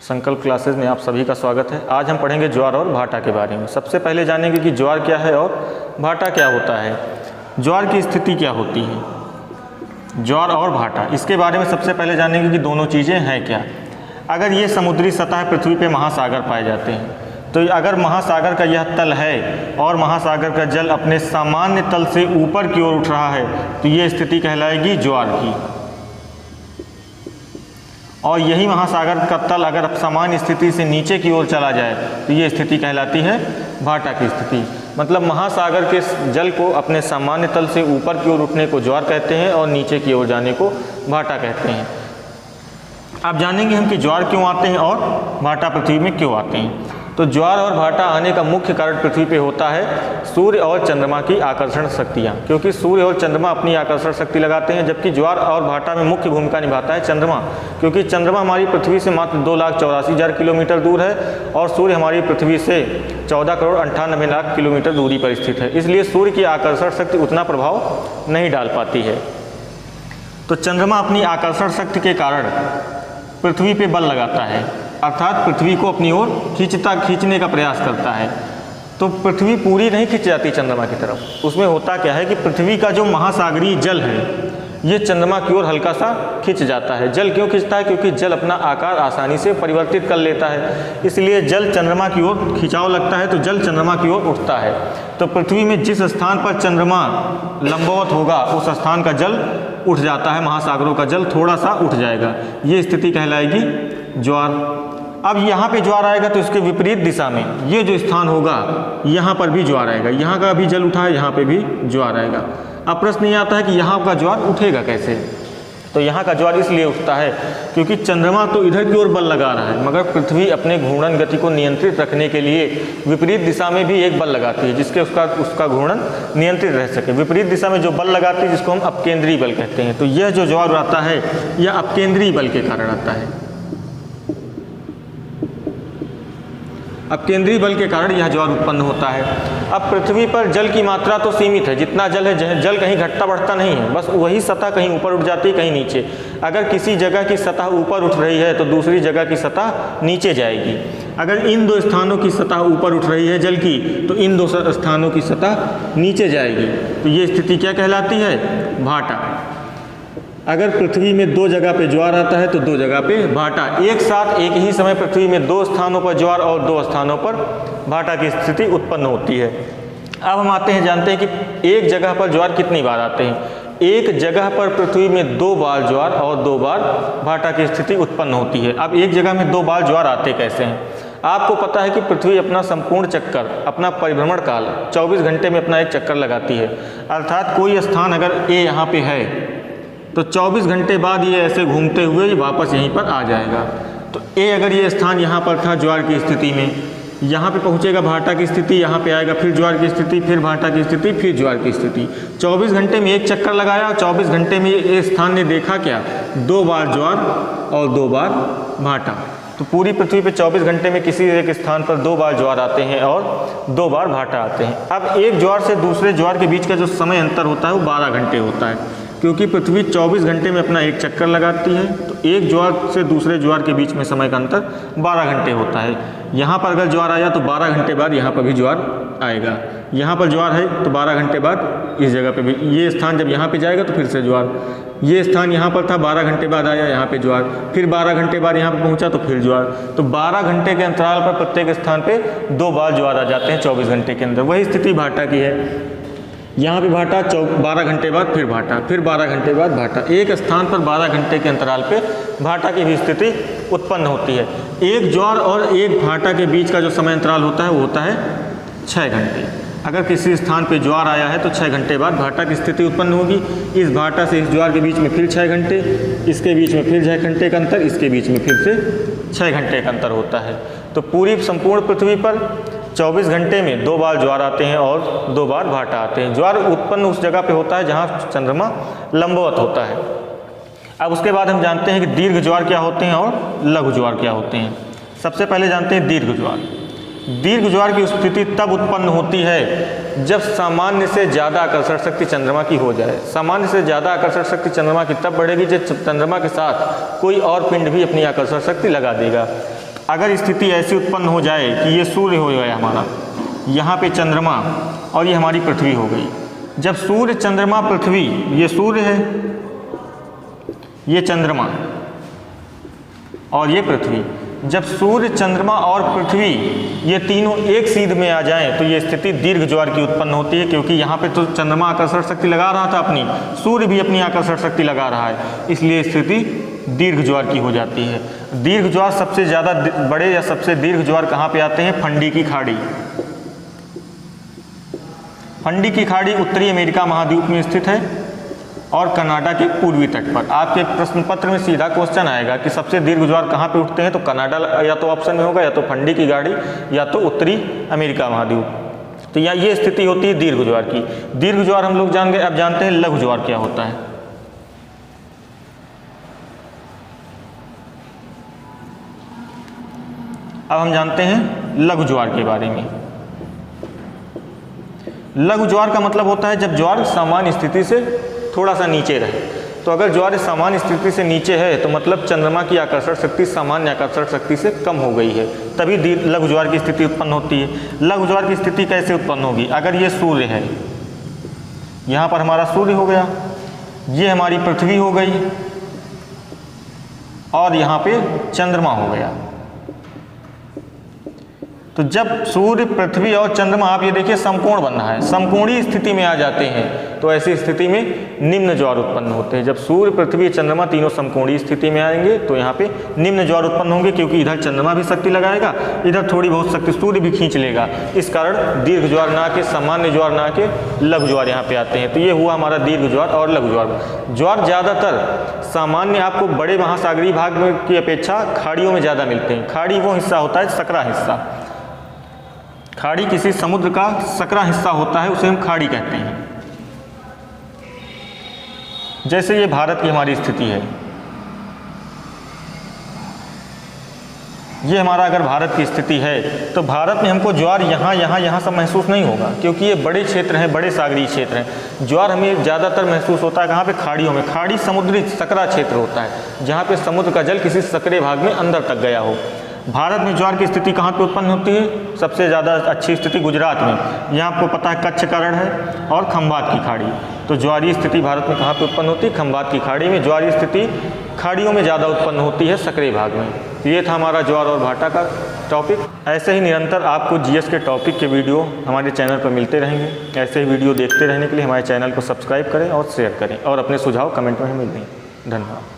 संकल्प क्लासेस में आप सभी का स्वागत है। आज हम पढ़ेंगे ज्वार और भाटा के बारे में। सबसे पहले जानेंगे कि ज्वार क्या है और भाटा क्या होता है, ज्वार की स्थिति क्या होती है। ज्वार और भाटा, इसके बारे में सबसे पहले जानेंगे कि दोनों चीज़ें हैं क्या। अगर ये समुद्री सतह पृथ्वी पे महासागर पाए जाते हैं, तो अगर महासागर का यह तल है और महासागर का जल अपने सामान्य तल से ऊपर की ओर उठ रहा है, तो ये स्थिति कहलाएगी ज्वार की। और यही महासागर का तल अगर सामान्य स्थिति से नीचे की ओर चला जाए, तो ये स्थिति कहलाती है भाटा की स्थिति। मतलब महासागर के जल को अपने सामान्य तल से ऊपर की ओर उठने को ज्वार कहते हैं और नीचे की ओर जाने को भाटा कहते हैं। अब जानेंगे हम कि ज्वार क्यों आते हैं और भाटा पृथ्वी में क्यों आते हैं। तो ज्वार और भाटा आने का मुख्य कारण पृथ्वी पे होता है सूर्य और चंद्रमा की आकर्षण शक्तियाँ, क्योंकि सूर्य और चंद्रमा अपनी आकर्षण शक्ति लगाते हैं, जबकि ज्वार और भाटा में मुख्य भूमिका निभाता है चंद्रमा, क्योंकि चंद्रमा हमारी पृथ्वी से मात्र 2,84,000 किलोमीटर दूर है और सूर्य हमारी पृथ्वी से 14,98,00,000 किलोमीटर दूरी पर स्थित है। इसलिए सूर्य की आकर्षण शक्ति उतना प्रभाव नहीं डाल पाती है। तो चंद्रमा अपनी आकर्षण शक्ति के कारण पृथ्वी पे बल लगाता है, अर्थात पृथ्वी को अपनी ओर खींचने का प्रयास करता है। तो पृथ्वी पूरी नहीं खिंच जाती चंद्रमा की तरफ। उसमें होता क्या है कि पृथ्वी का जो महासागरीय जल है, ये चंद्रमा की ओर हल्का सा खिंच जाता है। जल क्यों खिंचता है? क्योंकि जल अपना आकार आसानी से परिवर्तित कर लेता है, इसलिए जल चंद्रमा की ओर खिंचाव लगता है, तो जल चंद्रमा की ओर उठता है। तो पृथ्वी में जिस स्थान पर चंद्रमा लंबवत होगा, उस स्थान का जल उठ जाता है, महासागरों का जल थोड़ा सा उठ जाएगा। ये स्थिति कहलाएगी ज्वार। अब यहाँ पे ज्वार आएगा तो इसके विपरीत दिशा में ये जो स्थान होगा, यहाँ पर भी ज्वार आएगा। यहाँ का भी जल उठा है, यहाँ पे भी ज्वार आएगा। अब प्रश्न ये आता है कि यहाँ का ज्वार उठेगा कैसे। तो यहाँ का ज्वार इसलिए उठता है क्योंकि चंद्रमा तो इधर की ओर बल लगा रहा है, मगर पृथ्वी अपने घूर्णन गति को नियंत्रित रखने के लिए विपरीत दिशा में भी एक बल लगाती है, जिसके उसका घूर्णन नियंत्रित रह सके। विपरीत दिशा में जो बल लगाती है, जिसको हम अपकेंद्रीय बल कहते हैं। तो यह जो ज्वार आता है, यह अपकेंद्रीय बल के कारण आता है। अब केंद्रीय बल के कारण यह ज्वार उत्पन्न होता है। अब पृथ्वी पर जल की मात्रा तो सीमित है, जितना जल है, जल कहीं घटता बढ़ता नहीं है, बस वही सतह कहीं ऊपर उठ जाती है, कहीं नीचे। अगर किसी जगह की सतह ऊपर उठ रही है, तो दूसरी जगह की सतह नीचे जाएगी। अगर इन दो स्थानों की सतह ऊपर उठ रही है जल की, तो इन दो स्थानों की सतह नीचे जाएगी। तो ये स्थिति क्या कहलाती है? भाटा। अगर पृथ्वी में दो जगह पे ज्वार आता है, तो दो जगह पे भाटा। एक साथ एक ही समय पृथ्वी में दो स्थानों पर ज्वार और दो स्थानों पर भाटा की स्थिति उत्पन्न होती है। अब हम आते हैं, जानते हैं कि एक जगह पर ज्वार कितनी बार आते हैं। एक जगह पर पृथ्वी में 2 बार ज्वार और 2 बार भाटा की स्थिति उत्पन्न होती है। अब एक जगह में 2 बार ज्वार आते कैसे हैं? आपको पता है कि पृथ्वी अपना संपूर्ण चक्कर, अपना परिभ्रमण काल 24 घंटे में अपना एक चक्कर लगाती है। अर्थात कोई स्थान अगर ए यहाँ पे है, तो 24 घंटे बाद ये ऐसे घूमते हुए वापस यहीं पर आ जाएगा। तो ए अगर ये स्थान यहाँ पर था ज्वार की स्थिति में, यहाँ पे पहुँचेगा भाटा की स्थिति, यहाँ पे आएगा फिर ज्वार की स्थिति, फिर भाटा की स्थिति, फिर ज्वार की स्थिति। 24 घंटे में एक चक्कर लगाया, 24 घंटे में ये स्थान ने देखा क्या? 2 बार ज्वार और 2 बार भाटा। तो पूरी पृथ्वी पे 24 घंटे में किसी एक स्थान पर 2 बार ज्वार आते हैं और 2 बार भाटा आते हैं। अब एक ज्वार से दूसरे ज्वार के बीच का जो समय अंतर होता है, वो 12 घंटे होता है, क्योंकि पृथ्वी 24 घंटे में अपना एक चक्कर लगाती है। तो एक ज्वार से दूसरे ज्वार के बीच में समय का अंतर 12 घंटे होता है। यहाँ पर अगर ज्वार आया तो 12 घंटे बाद यहाँ पर भी ज्वार आएगा। यहाँ पर ज्वार है तो 12 घंटे बाद इस जगह पे भी, ये स्थान जब यहाँ पे जाएगा तो फिर से ज्वार। ये स्थान यहाँ पर था, 12 घंटे बाद आया यहाँ पे ज्वार, फिर 12 घंटे बाद यहाँ पे पहुँचा तो फिर ज्वार। तो 12 घंटे के अंतराल पर प्रत्येक स्थान पे 2 बार ज्वार आ जाते हैं 24 घंटे के अंदर। वही स्थिति भाटा की है। यहाँ पे भाटा 12 घंटे बाद फिर भाटा, फिर 12 घंटे बाद भाटा। एक स्थान पर 12 घंटे के अंतराल पे भाटा की भी स्थिति उत्पन्न होती है। एक ज्वार और एक भाटा के बीच का जो समय अंतराल होता है, वो होता है 6 घंटे। अगर किसी स्थान पे ज्वार आया है तो 6 घंटे बाद भाटा की स्थिति उत्पन्न होगी। इस भाटा से इस ज्वार के बीच में फिर 6 घंटे, इसके बीच में फिर 6 घंटे का अंतर, इसके बीच में फिर से 6 घंटे का अंतर होता है। तो पूरी संपूर्ण पृथ्वी पर 24 घंटे में 2 बार ज्वार आते हैं और 2 बार भाटा आते हैं। ज्वार उत्पन्न उस जगह पे होता है जहाँ चंद्रमा लंबवत होता है। अब उसके बाद हम जानते हैं कि दीर्घ ज्वार क्या होते हैं और लघु ज्वार क्या होते हैं। सबसे पहले जानते हैं दीर्घ ज्वार। दीर्घ ज्वार की स्थिति तब उत्पन्न होती है जब सामान्य से ज़्यादा आकर्षण शक्ति चंद्रमा की हो जाए। सामान्य से ज़्यादा आकर्षण शक्ति चंद्रमा की तब बढ़ेगी जब चंद्रमा के साथ कोई और पिंड भी अपनी आकर्षण शक्ति लगा देगा। अगर स्थिति ऐसी उत्पन्न हो जाए कि ये सूर्य हो गया हमारा, यहाँ पे चंद्रमा और ये हमारी पृथ्वी हो गई। जब सूर्य, चंद्रमा, पृथ्वी, ये सूर्य है, ये चंद्रमा और ये पृथ्वी, जब सूर्य, चंद्रमा और पृथ्वी ये तीनों एक सीध में आ जाएं तो ये स्थिति दीर्घ ज्वार की उत्पन्न होती है, क्योंकि यहाँ पे तो चंद्रमा आकर्षण शक्ति लगा रहा था अपनी, सूर्य भी अपनी आकर्षण शक्ति लगा रहा है, इसलिए स्थिति दीर्घ ज्वार की हो जाती है। दीर्घ ज्वार सबसे ज़्यादा बड़े या सबसे दीर्घ ज्वार कहाँ पे आते हैं? फंडी की खाड़ी। फंडी की खाड़ी उत्तरी अमेरिका महाद्वीप में स्थित है और कनाडा के पूर्वी तट पर। आपके प्रश्न पत्र में सीधा क्वेश्चन आएगा कि सबसे दीर्घ ज्वार कहाँ पे उठते हैं, तो कनाडा या तो ऑप्शन में होगा, या तो फंडी की खाड़ी, या तो उत्तरी अमेरिका महाद्वीप। तो यहाँ ये स्थिति होती है दीर्घ ज्वार की। दीर्घ ज्वार हम लोग जान गए, अब जानते हैं लघु ज्वार क्या होता है। अब हम जानते हैं लघु ज्वार के बारे में। लघु ज्वार का मतलब होता है जब ज्वार सामान्य स्थिति से थोड़ा सा नीचे रहे। तो अगर ज्वार सामान्य स्थिति से नीचे है तो मतलब चंद्रमा की आकर्षण शक्ति सामान्य आकर्षण शक्ति से कम हो गई है, तभी लघु ज्वार की स्थिति उत्पन्न होती है। लघु ज्वार की स्थिति कैसे उत्पन्न होगी? अगर ये सूर्य है, यहाँ पर हमारा सूर्य हो गया, ये हमारी पृथ्वी हो गई और यहाँ पे चंद्रमा हो गया। तो जब सूर्य, पृथ्वी और चंद्रमा, आप ये देखिए समकोण बन रहा है, समकोणीय स्थिति में आ जाते हैं तो ऐसी स्थिति में निम्न ज्वार उत्पन्न होते हैं। जब सूर्य, पृथ्वी, चंद्रमा तीनों समकोणीय स्थिति में आएंगे तो यहाँ पे निम्न ज्वार उत्पन्न होंगे, क्योंकि इधर चंद्रमा भी शक्ति लगाएगा, इधर थोड़ी बहुत शक्ति सूर्य भी खींच लेगा। इस कारण दीर्घ ज्वार ना के, सामान्य ज्वार ना के लघु ज्वार यहाँ पे आते हैं। तो ये हुआ हमारा दीर्घ ज्वार और लघु ज्वार। ज्वार ज़्यादातर सामान्य आपको बड़े महासागरीय भाग की अपेक्षा खाड़ियों में ज़्यादा मिलते हैं। खाड़ी वो हिस्सा होता है सकरा हिस्सा, खाड़ी किसी समुद्र का सकरा हिस्सा होता है, उसे हम खाड़ी कहते हैं। जैसे ये भारत की हमारी स्थिति है, ये हमारा अगर भारत की स्थिति है तो भारत में हमको ज्वार यहाँ सब महसूस नहीं होगा, क्योंकि ये बड़े क्षेत्र हैं, बड़े सागरीय क्षेत्र हैं। ज्वार हमें ज़्यादातर महसूस होता है कहाँ पे? खाड़ियों में। खाड़ी समुद्री सकरा क्षेत्र होता है, जहाँ पे समुद्र का जल किसी सकरे भाग में अंदर तक गया हो। भारत में ज्वार की स्थिति कहाँ पे उत्पन्न होती है? सबसे ज़्यादा अच्छी स्थिति गुजरात में। यहाँ आपको पता है कच्छ करण है और खंभात की खाड़ी। तो ज्वारीय स्थिति भारत में कहाँ पे उत्पन्न होती है? खंभात की खाड़ी में। ज्वारीय स्थिति खाड़ियों में ज़्यादा उत्पन्न होती है, सकरे भाग में। तो ये था हमारा ज्वार और भाटा का टॉपिक। ऐसे ही निरंतर आपको जीएस के टॉपिक के वीडियो हमारे चैनल पर मिलते रहेंगे। ऐसे ही वीडियो देखते रहने के लिए हमारे चैनल को सब्सक्राइब करें और शेयर करें, और अपने सुझाव कमेंट में हमें दें। धन्यवाद।